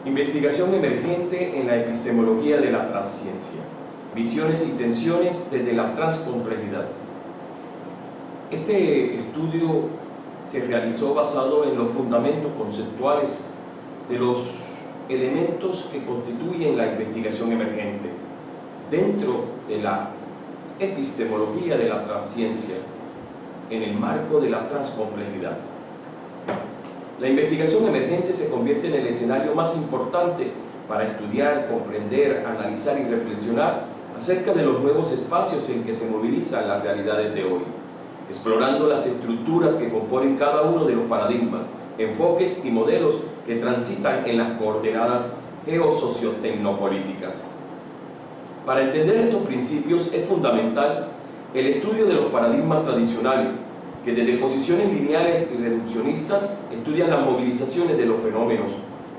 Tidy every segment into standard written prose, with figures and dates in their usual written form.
Investigación emergente en la epistemología de la transciencia. Visiones y tensiones desde la transcomplejidad. Este estudio se realizó basado en los fundamentos conceptuales de los elementos que constituyen la investigación emergente dentro de la epistemología de la transciencia en el marco de la transcomplejidad. La investigación emergente se convierte en el escenario más importante para estudiar, comprender, analizar y reflexionar acerca de los nuevos espacios en que se movilizan las realidades de hoy, explorando las estructuras que componen cada uno de los paradigmas, enfoques y modelos que transitan en las coordenadas geosociotecnopolíticas. Para entender estos principios es fundamental el estudio de los paradigmas tradicionales, que desde posiciones lineales y reduccionistas estudian las movilizaciones de los fenómenos.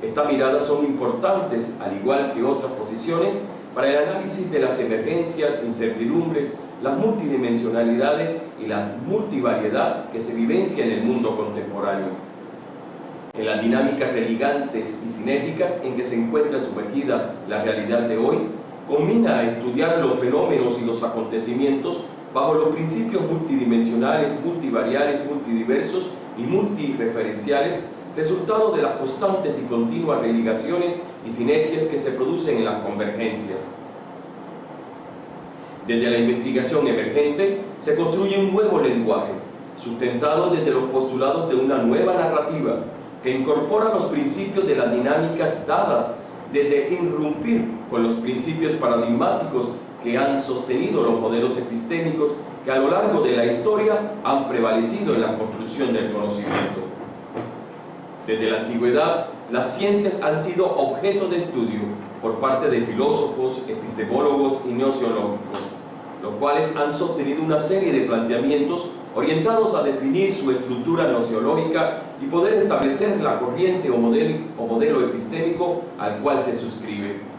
Estas miradas son importantes, al igual que otras posiciones, para el análisis de las emergencias, incertidumbres, las multidimensionalidades y la multivariedad que se vivencia en el mundo contemporáneo. En las dinámicas religantes y sinérgicas en que se encuentra sumergida la realidad de hoy, combina a estudiar los fenómenos y los acontecimientos bajo los principios multidimensionales, multivariales, multidiversos y multireferenciales, resultado de las constantes y continuas religaciones y sinergias que se producen en las convergencias. Desde la investigación emergente se construye un nuevo lenguaje, sustentado desde los postulados de una nueva narrativa, que incorpora los principios de las dinámicas dadas desde irrumpir con los principios paradigmáticos que han sostenido los modelos epistémicos que a lo largo de la historia han prevalecido en la construcción del conocimiento. Desde la antigüedad, las ciencias han sido objeto de estudio por parte de filósofos, epistemólogos y gnoseológicos, los cuales han sostenido una serie de planteamientos orientados a definir su estructura gnoseológica y poder establecer la corriente o modelo epistémico al cual se suscribe.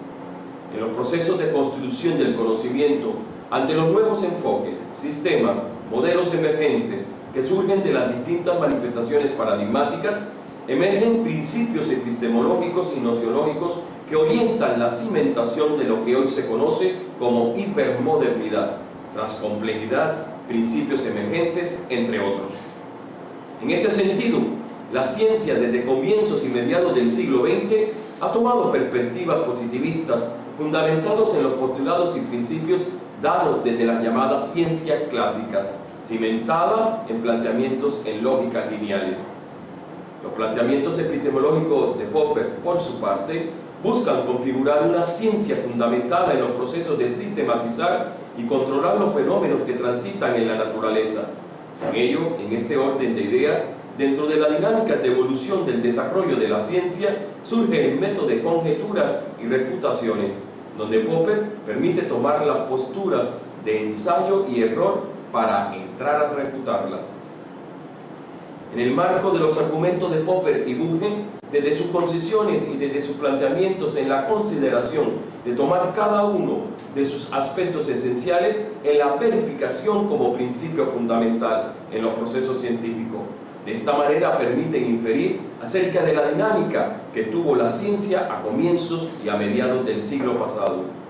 En los procesos de construcción del conocimiento, ante los nuevos enfoques, sistemas, modelos emergentes que surgen de las distintas manifestaciones paradigmáticas, emergen principios epistemológicos y gnoseológicos que orientan la cimentación de lo que hoy se conoce como hipermodernidad, transcomplejidad, principios emergentes, entre otros. En este sentido, la ciencia desde comienzos y mediados del siglo XX ha tomado perspectivas positivistas fundamentados en los postulados y principios dados desde las llamadas ciencias clásicas, cimentada en planteamientos en lógicas lineales. Los planteamientos epistemológicos de Popper, por su parte, buscan configurar una ciencia fundamentada en los procesos de sistematizar y controlar los fenómenos que transitan en la naturaleza. En ello, en este orden de ideas, dentro de la dinámica de evolución del desarrollo de la ciencia, surge el método de conjeturas y refutaciones, donde Popper permite tomar las posturas de ensayo y error para entrar a refutarlas. En el marco de los argumentos de Popper y Bunge, desde sus concesiones y desde sus planteamientos en la consideración de tomar cada uno de sus aspectos esenciales en la verificación como principio fundamental en los procesos científicos. De esta manera permiten inferir acerca de la dinámica que tuvo la ciencia a comienzos y a mediados del siglo pasado.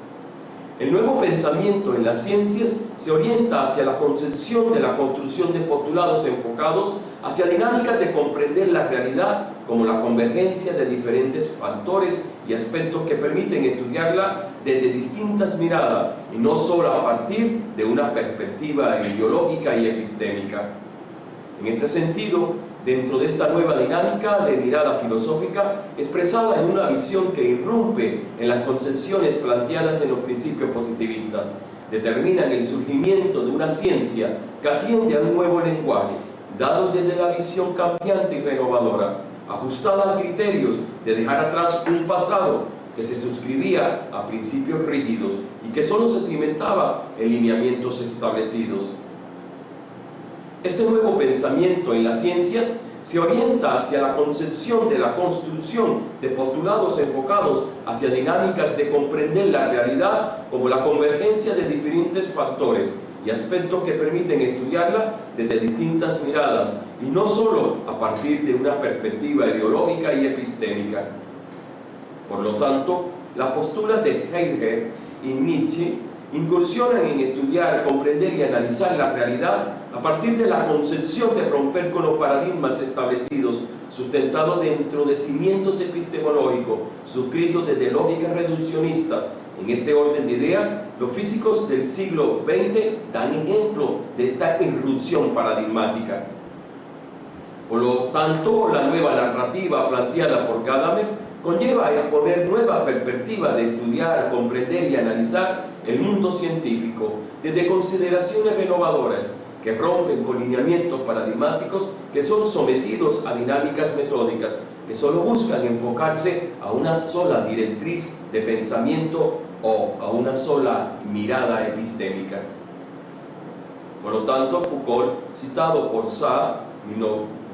El nuevo pensamiento en las ciencias se orienta hacia la concepción de la construcción de postulados enfocados hacia dinámicas de comprender la realidad como la convergencia de diferentes factores y aspectos que permiten estudiarla desde distintas miradas y no solo a partir de una perspectiva ideológica y epistémica. En este sentido, dentro de esta nueva dinámica de mirada filosófica expresada en una visión que irrumpe en las concepciones planteadas en los principios positivistas, determinan el surgimiento de una ciencia que atiende a un nuevo lenguaje, dado desde la visión cambiante y renovadora, ajustada a criterios de dejar atrás un pasado que se suscribía a principios rígidos y que solo se cimentaba en lineamientos establecidos. Este nuevo pensamiento en las ciencias se orienta hacia la concepción de la construcción de postulados enfocados hacia dinámicas de comprender la realidad como la convergencia de diferentes factores y aspectos que permiten estudiarla desde distintas miradas y no solo a partir de una perspectiva ideológica y epistémica. Por lo tanto, las posturas de Heidegger y Nietzsche incursionan en estudiar, comprender y analizar la realidad a partir de la concepción de romper con los paradigmas establecidos, sustentados dentro de cimientos epistemológicos suscritos desde lógicas reduccionistas. En este orden de ideas, los físicos del siglo XX dan ejemplo de esta irrupción paradigmática. Por lo tanto, la nueva narrativa planteada por Gadamer conlleva a exponer nuevas perspectivas de estudiar, comprender y analizar el mundo científico desde consideraciones renovadoras que rompen con lineamientos paradigmáticos que son sometidos a dinámicas metódicas que solo buscan enfocarse a una sola directriz de pensamiento o a una sola mirada epistémica. Por lo tanto, Foucault, citado por Sa,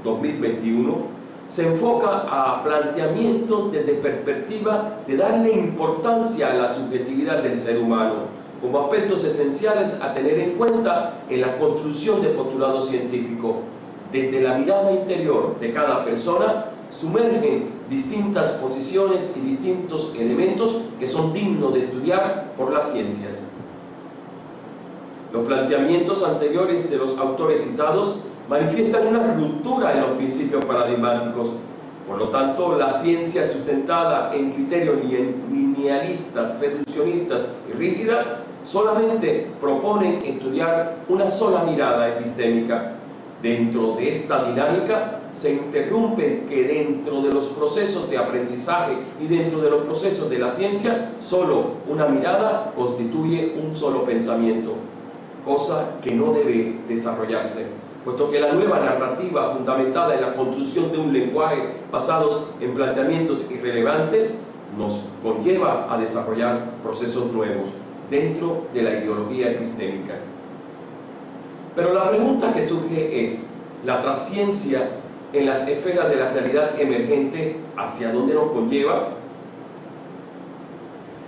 2021, se enfoca a planteamientos desde perspectiva de darle importancia a la subjetividad del ser humano como aspectos esenciales a tener en cuenta en la construcción de postulado científico. Desde la mirada interior de cada persona sumergen distintas posiciones y distintos elementos que son dignos de estudiar por las ciencias. Los planteamientos anteriores de los autores citados manifiestan una ruptura en los principios paradigmáticos. Por lo tanto, la ciencia sustentada en criterios linealistas, reduccionistas y rígidas solamente proponen estudiar una sola mirada epistémica. Dentro de esta dinámica se interrumpe que dentro de los procesos de aprendizaje y dentro de los procesos de la ciencia, solo una mirada constituye un solo pensamiento, cosa que no debe desarrollarse, puesto que la nueva narrativa fundamentada en la construcción de un lenguaje basados en planteamientos irrelevantes nos conlleva a desarrollar procesos nuevos dentro de la ideología epistémica. Pero la pregunta que surge es: ¿la trasciencia en las esferas de la realidad emergente hacia dónde nos conlleva?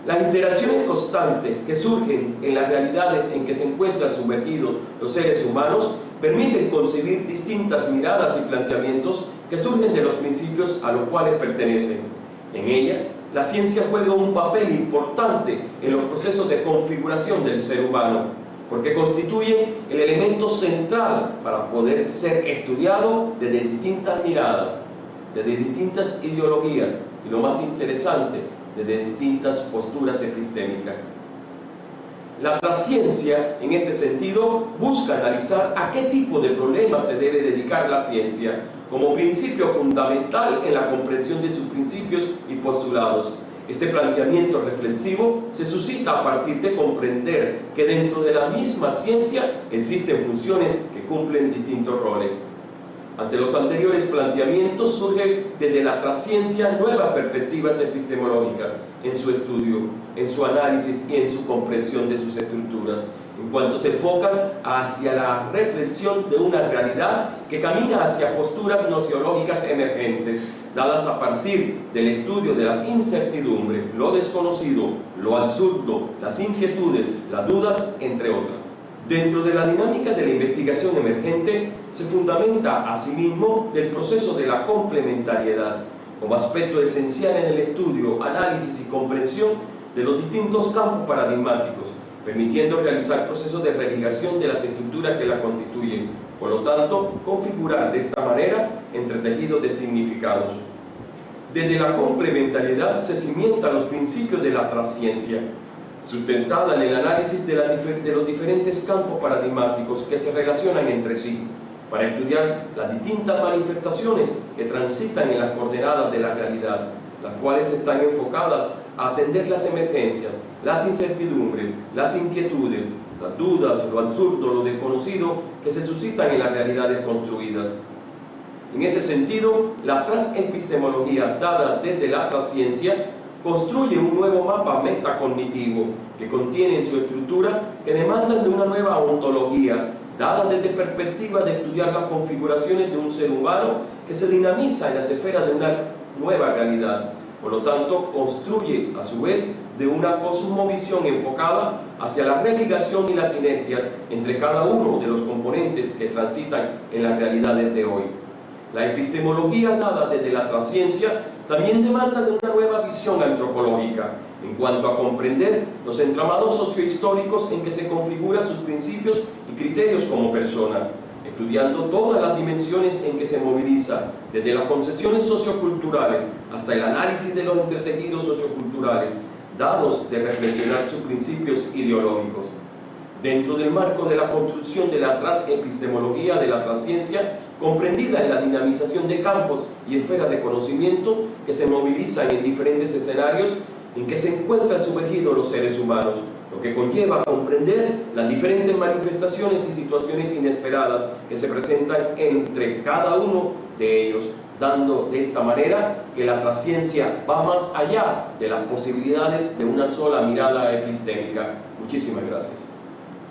Las interacciones constantes que surgen en las realidades en que se encuentran sumergidos los seres humanos permiten concebir distintas miradas y planteamientos que surgen de los principios a los cuales pertenecen. En ellas, la ciencia juega un papel importante en los procesos de configuración del ser humano, porque constituyen el elemento central para poder ser estudiado desde distintas miradas, desde distintas ideologías y, lo más interesante, desde distintas posturas epistémicas. La trasciencia, en este sentido, busca analizar a qué tipo de problemas se debe dedicar la ciencia como principio fundamental en la comprensión de sus principios y postulados. Este planteamiento reflexivo se suscita a partir de comprender que dentro de la misma ciencia existen funciones que cumplen distintos roles. Ante los anteriores planteamientos surgen desde la trasciencia nuevas perspectivas epistemológicas en su estudio, en su análisis y en su comprensión de sus estructuras, en cuanto se enfocan hacia la reflexión de una realidad que camina hacia posturas gnoseológicas emergentes, dadas a partir del estudio de las incertidumbres, lo desconocido, lo absurdo, las inquietudes, las dudas, entre otras. Dentro de la dinámica de la investigación emergente se fundamenta asimismo del proceso de la complementariedad como aspecto esencial en el estudio, análisis y comprensión de los distintos campos paradigmáticos, permitiendo realizar procesos de religación de las estructuras que la constituyen, por lo tanto, configurar de esta manera entretejidos de significados. Desde la complementariedad se cimientan los principios de la trasciencia, sustentada en el análisis de los diferentes campos paradigmáticos que se relacionan entre sí, para estudiar las distintas manifestaciones que transitan en las coordenadas de la realidad, las cuales están enfocadas a atender las emergencias, las incertidumbres, las inquietudes, las dudas, lo absurdo, lo desconocido que se suscitan en las realidades construidas. En este sentido, la transepistemología dada desde la trasciencia construye un nuevo mapa metacognitivo que contiene en su estructura que demandan de una nueva ontología, dada desde perspectiva de estudiar las configuraciones de un ser humano que se dinamiza en las esferas de una nueva realidad. Por lo tanto, construye a su vez de una cosmovisión enfocada hacia la religación y las sinergias entre cada uno de los componentes que transitan en las realidades de hoy. La epistemología dada desde la trasciencia también demanda de una nueva visión antropológica en cuanto a comprender los entramados sociohistóricos en que se configuran sus principios y criterios como persona, estudiando todas las dimensiones en que se moviliza, desde las concepciones socioculturales hasta el análisis de los entretejidos socioculturales, dados de reflexionar sus principios ideológicos. Dentro del marco de la construcción de la transepistemología de la transciencia, comprendida en la dinamización de campos y esferas de conocimiento que se movilizan en diferentes escenarios en que se encuentran sumergidos los seres humanos, lo que conlleva a comprender las diferentes manifestaciones y situaciones inesperadas que se presentan entre cada uno de ellos, dando de esta manera que la trasciencia va más allá de las posibilidades de una sola mirada epistémica. Muchísimas gracias.